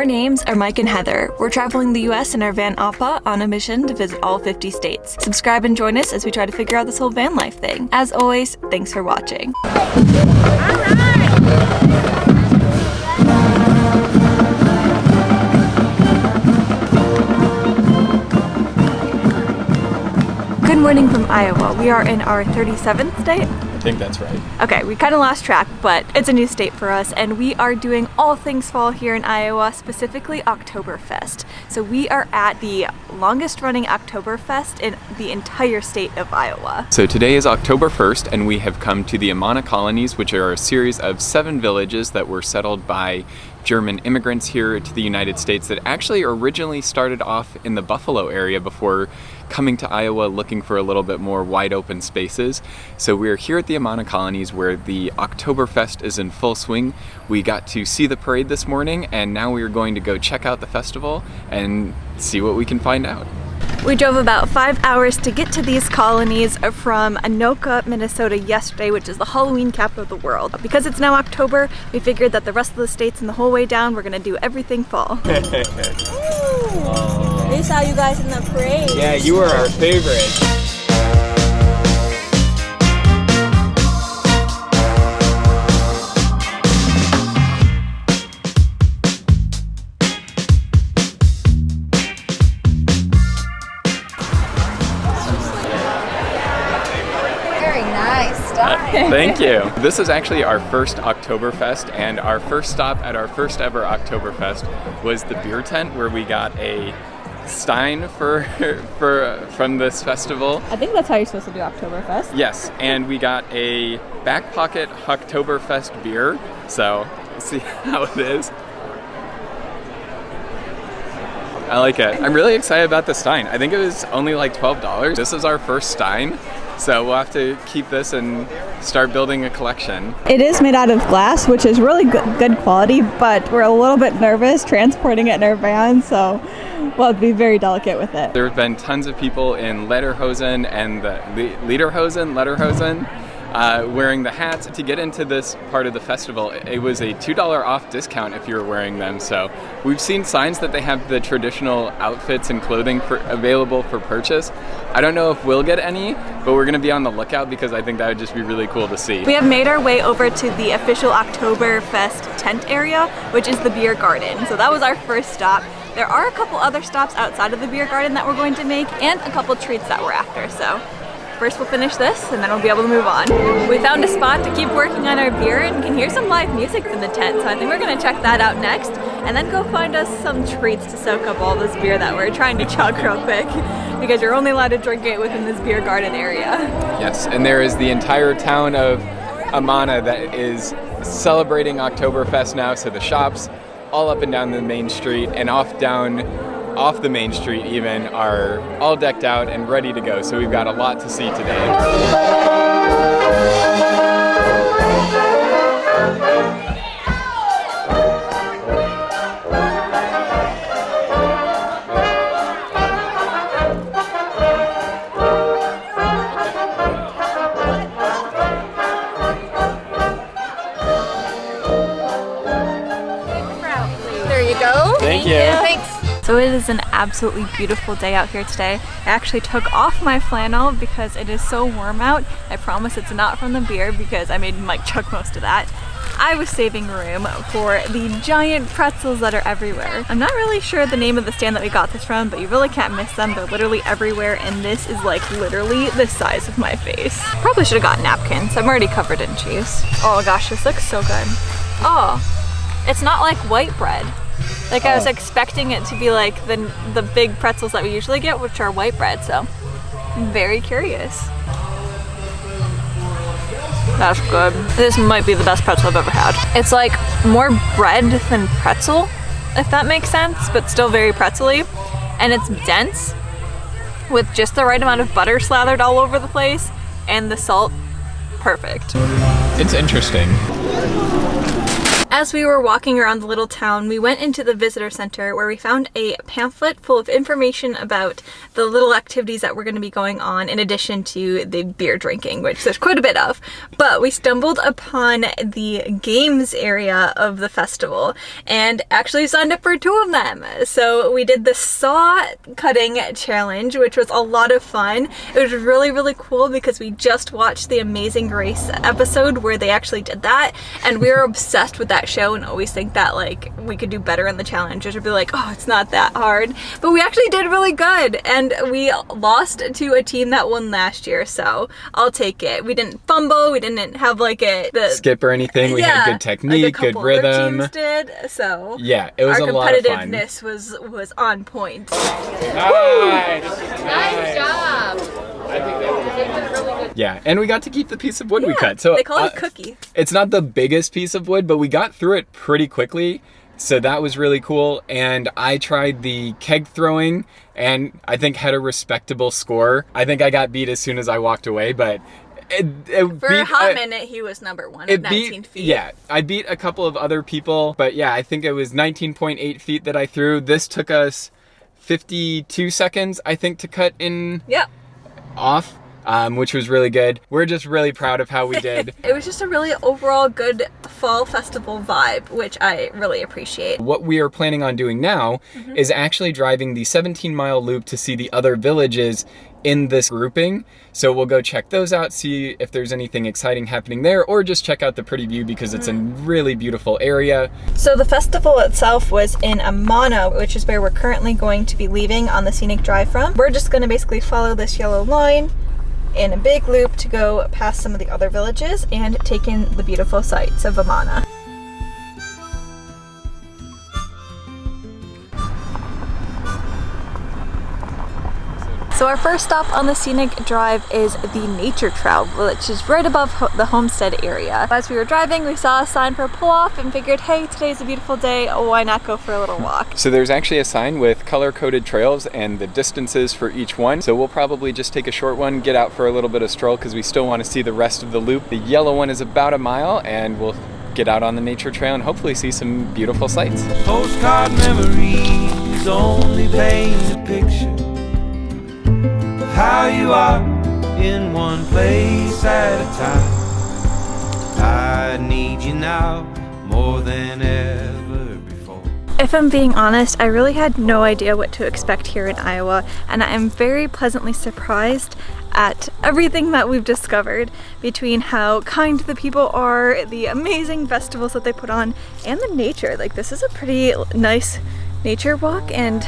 names are Mike and Heather. We're traveling the US in our van Appa on a mission to visit all 50 states. Subscribe and join us as we try to figure out this whole van life thing. As always, thanks for watching. Good morning from Iowa. We are in our 37th state. I think that's right. Okay, we kind of lost track, but it's a new state for us, and we are doing all things fall here in Iowa, specifically Oktoberfest. So we are at the longest running Oktoberfest in the entire state of Iowa. So today is October 1st, and we have come to the Amana Colonies, which are a series of 7 villages that were settled by German immigrants here to the United States that actually originally started off in the Buffalo area before coming to Iowa looking for a little bit more wide open spaces. So we're here at the Amana Colonies where the Oktoberfest is in full swing. We got to see the parade this morning, and now we're going to go check out the festival and see what we can find out. We drove about 5 hours to get to these colonies from Anoka, Minnesota yesterday, which is the Halloween capital of the world. Because it's now October, we figured that the rest of the states and the whole way down, we're gonna do everything fall. We saw you guys in the parade. Yeah, you were our favorite. Thank you. This is actually our first Oktoberfest, and our first stop at our first ever Oktoberfest was the beer tent where we got a stein from this festival. I think that's how you're supposed to do Oktoberfest. Yes, and we got a back pocket Oktoberfest beer. So let's see how it is. I like it. I'm really excited about the stein. I think it was only like $12. This is our first stein. So we'll have to keep this and start building a collection. It is made out of glass, which is really good quality, but we're a little bit nervous transporting it in our van, so we'll have to be very delicate with it. There have been tons of people in lederhosen and the lederhosen, wearing the hats. To get into this part of the festival, it was a $2 off discount if you were wearing them. So we've seen signs that they have the traditional outfits and clothing available for purchase. I don't know if we'll get any, but we're gonna be on the lookout because I think that would just be really cool to see. We have made our way over to the official Oktoberfest tent area, which is the beer garden. So that was our first stop. There are a couple other stops outside of the beer garden that we're going to make, and a couple treats that we're after. So first we'll finish this, and then we'll be able to move on. We found a spot to keep working on our beer and can hear some live music from the tent, so I think we're gonna check that out next, and then go find us some treats to soak up all this beer that we're trying to chug real quick, because you're only allowed to drink it within this beer garden area. Yes, and there is the entire town of Amana that is celebrating Oktoberfest now, so the shops all up and down the main street and off the main street even are all decked out and ready to go. So we've got a lot to see today. There you go. Thank you. Thanks. So it is an absolutely beautiful day out here today. I actually took off my flannel because it is so warm out. I promise it's not from the beer because I made Mike chug most of that. I was saving room for the giant pretzels that are everywhere. I'm not really sure the name of the stand that we got this from, but you really can't miss them. They're literally everywhere, and this is like literally the size of my face. Probably should have got napkins. I'm already covered in cheese. Oh gosh, this looks so good. Oh, it's not like white bread. Like I was expecting it to be like the big pretzels that we usually get, which are white bread, so I'm very curious. That's good. This might be the best pretzel I've ever had. It's like more bread than pretzel, if that makes sense, but still very pretzel-y. And it's dense with just the right amount of butter slathered all over the place and the salt, perfect. It's interesting. As we were walking around the little town, we went into the visitor center where we found a pamphlet full of information about the little activities that were going to be going on in addition to the beer drinking, which there's quite a bit of. But we stumbled upon the games area of the festival and actually signed up for 2 of them. So we did the saw cutting challenge, which was a lot of fun. It was really, really cool because we just watched the Amazing Race episode where they actually did that, and we were obsessed with that show and always think that like we could do better in the challenges or be like, oh, it's not that hard. But we actually did really good, and we lost to a team that won last year, so I'll take it. We didn't fumble, we didn't have like skip or anything. We had good technique, like good rhythm. Teams did, so yeah, it was a lot of fun. Our competitiveness was on point. Nice job. Yeah, and we got to keep the piece of wood we cut. So they call it a cookie. It's not the biggest piece of wood, but we got through it pretty quickly. So that was really cool. And I tried the keg throwing and I think had a respectable score. I think I got beat as soon as I walked away, but for a hot minute, he was number 1 at 19 feet. Yeah, I beat a couple of other people, but yeah, I think it was 19.8 feet that I threw. This took us 52 seconds, I think, to cut in off. Which was really good. We're just really proud of how we did. It was just a really overall good fall festival vibe, which I really appreciate. What we are planning on doing now is actually driving the 17-mile loop to see the other villages in this grouping. So we'll go check those out, see if there's anything exciting happening there, or just check out the pretty view because it's a really beautiful area. So the festival itself was in Amana, which is where we're currently going to be leaving on the Scenic Drive from. We're just going to basically follow this yellow line in a big loop to go past some of the other villages and take in the beautiful sights of Amana. So our first stop on the Scenic Drive is the Nature Trail, which is right above the Homestead area. As we were driving, we saw a sign for a pull-off and figured, hey, today's a beautiful day, why not go for a little walk? So there's actually a sign with color-coded trails and the distances for each one. So we'll probably just take a short one, get out for a little bit of stroll because we still want to see the rest of the loop. The yellow one is about a mile, and we'll get out on the nature trail and hopefully see some beautiful sights. Postcard memories only paint a picture of how you are in one place at a time. I need you now more than ever before. If I'm being honest, I really had no idea what to expect here in Iowa, and I am very pleasantly surprised at everything that we've discovered, between how kind the people are, the amazing festivals that they put on, and the nature. Like, this is a pretty nice nature walk, and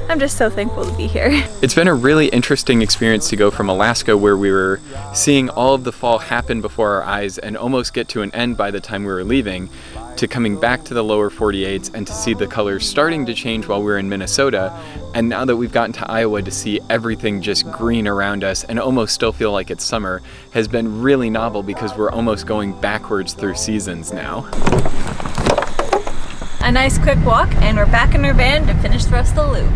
I'm just so thankful to be here. It's been a really interesting experience to go from Alaska, where we were seeing all of the fall happen before our eyes and almost get to an end by the time we were leaving, to coming back to the lower 48s and to see the colors starting to change while we were in Minnesota. And now that we've gotten to Iowa, to see everything just green around us and almost still feel like it's summer has been really novel, because we're almost going backwards through seasons now. A nice quick walk, and we're back in our van to finish the rest of the loop.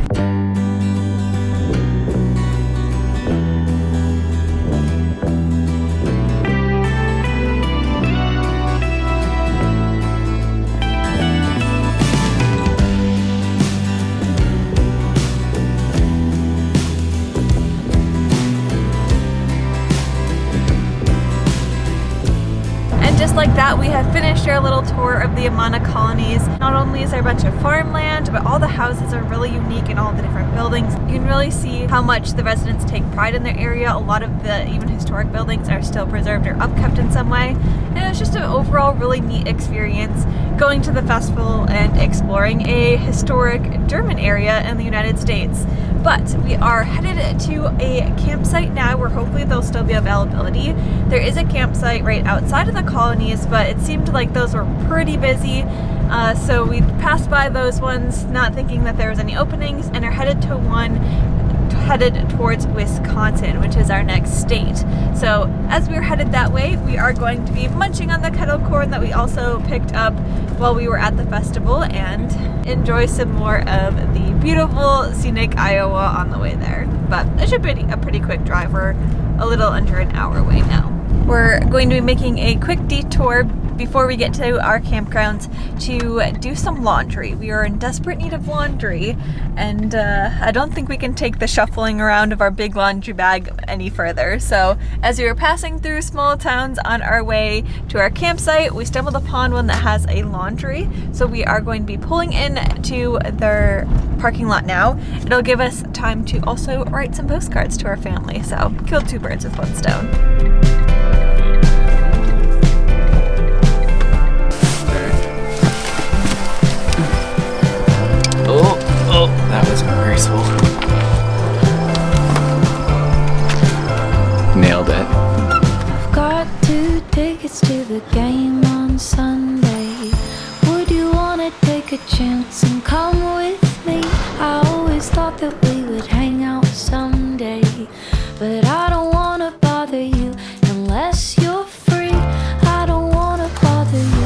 Just like that, we have finished our little tour of the Amana Colonies. Not only is there a bunch of farmland, but all the houses are really unique in all the different buildings. You can really see how much the residents take pride in their area. A lot of the even historic buildings are still preserved or upkept in some way. And it was just an overall really neat experience going to the festival and exploring a historic German area in the United States. But we are headed to a campsite now where hopefully there'll still be availability. There is a campsite right outside of the colonies, but it seemed like those were pretty busy. So we passed by those ones not thinking that there was any openings, and are headed to one headed towards Wisconsin, which is our next state. So as we're headed that way, we are going to be munching on the kettle corn that we also picked up while we were at the festival, and enjoy some more of the beautiful scenic Iowa on the way there. But it should be a pretty quick drive. We're a little under an hour away now. We're going to be making a quick detour before we get to our campgrounds to do some laundry. We are in desperate need of laundry, and I don't think we can take the shuffling around of our big laundry bag any further. So as we were passing through small towns on our way to our campsite, we stumbled upon one that has a laundry. So we are going to be pulling in to their parking lot now. It'll give us time to also write some postcards to our family. So kill two birds with one stone. Oh, that was graceful. Nailed it. I've got 2 tickets to the game on Sunday. Would you wanna take a chance and come with me? I always thought that we would hang out someday, but I don't wanna bother you unless you're free. I don't wanna bother you.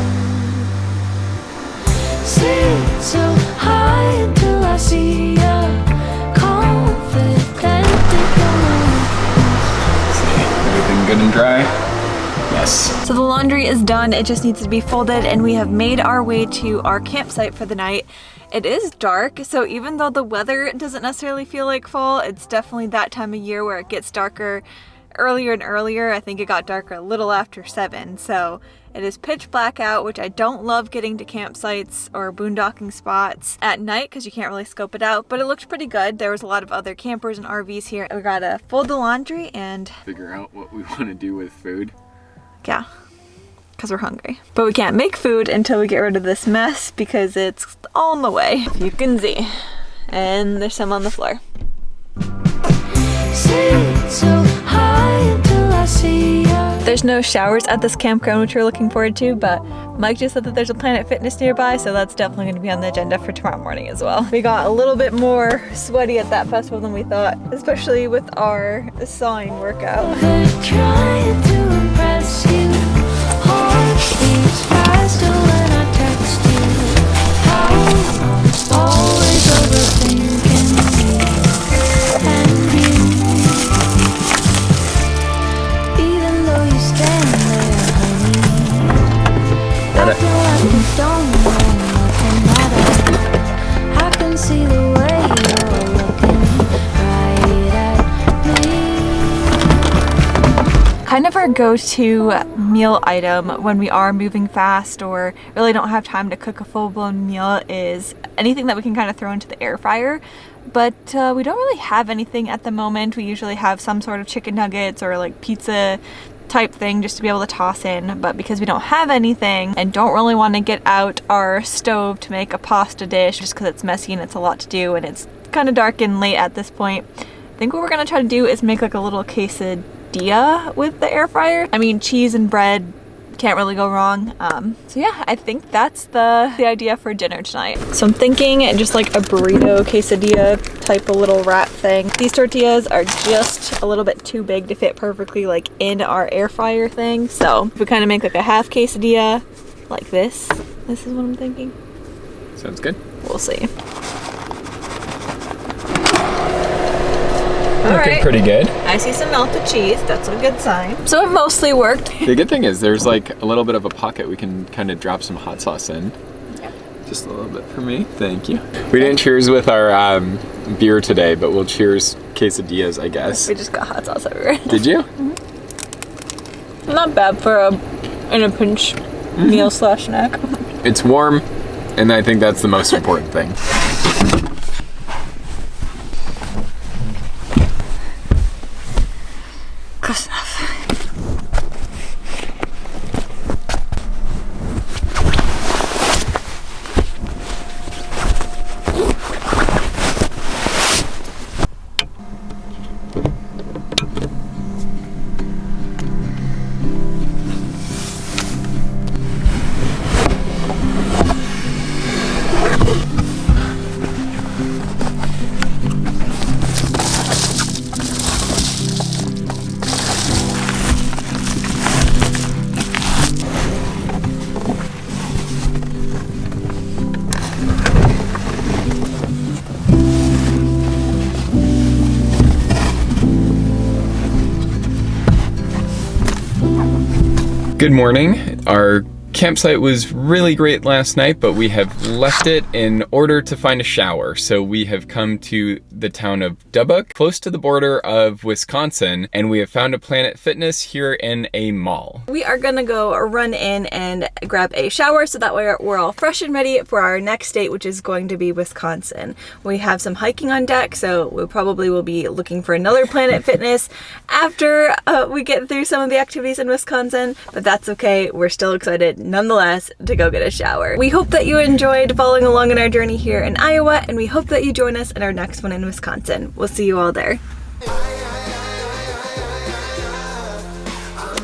Sit so high until I see ya, confident Everything good and dry? Yes. So the laundry is done, it just needs to be folded, and we have made our way to our campsite for the night. It is dark, so even though the weather doesn't necessarily feel like fall, it's definitely that time of year where it gets darker earlier and earlier. I think it got darker a little after 7, so it is pitch black out, which I don't love getting to campsites or boondocking spots at night because you can't really scope it out, but it looked pretty good. There was a lot of other campers and RVs here. We gotta fold the laundry and figure out what we want to do with food. yeah, because we're hungry. But we can't make food until we get rid of this mess because it's all in the way, if you can see. And there's some on the floor. sit so high until I see ya. There's no showers at this campground, which we're looking forward to, but Mike just said that there's a Planet Fitness nearby, so that's definitely going to be on the agenda for tomorrow morning as well. We got a little bit more sweaty at that festival than we thought, especially with our sawing workout. Trying to impress you. Heart beats faster when I text you. How I'm always overthinking you and you. Even though you stand there, honey, I feel like you don't know nothing matters. I can see the way you're looking right at me. Kind of our go-to meal item when we are moving fast or really don't have time to cook a full-blown meal is anything that we can kind of throw into the air fryer. But we don't really have anything at the moment. We usually have some sort of chicken nuggets or like pizza type thing just to be able to toss in, but because we don't have anything and don't really want to get out our stove to make a pasta dish just because it's messy and it's a lot to do and it's kind of dark and late at this point, I think what we're gonna try to do is make like a little quesadilla with the air fryer. I mean, cheese and bread can't really go wrong. So yeah, I think that's the idea for dinner tonight. So I'm thinking just like a burrito quesadilla type of little wrap thing. These tortillas are just a little bit too big to fit perfectly like in our air fryer thing. So if we kind of make like a half quesadilla like this is what I'm thinking. Sounds good. We'll see. Looking pretty good. I see some melted cheese. That's a good sign. So it mostly worked. The good thing is there's like a little bit of a pocket we can kind of drop some hot sauce in. Just a little bit for me. Thank you. We didn't cheers with our beer today, but we'll cheers quesadillas, I guess. We just got hot sauce everywhere. Did you? Mm-hmm. Not bad for in a pinch meal slash snack. It's warm, and I think that's the most important thing. Close enough. Good morning. Our campsite was really great last night, but we have left it in order to find a shower. So we have come to the town of Dubuque, close to the border of Wisconsin, and we have found a Planet Fitness here in a mall. We are gonna go run in and grab a shower so that way we're all fresh and ready for our next date, which is going to be Wisconsin. We have some hiking on deck, so we probably will be looking for another Planet Fitness after we get through some of the activities in Wisconsin, but that's okay. We're still excited nonetheless to go get a shower. We hope that you enjoyed following along in our journey here in Iowa, and we hope that you join us in our next one in Wisconsin. We'll see you all there. I'm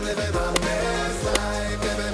living my best life, living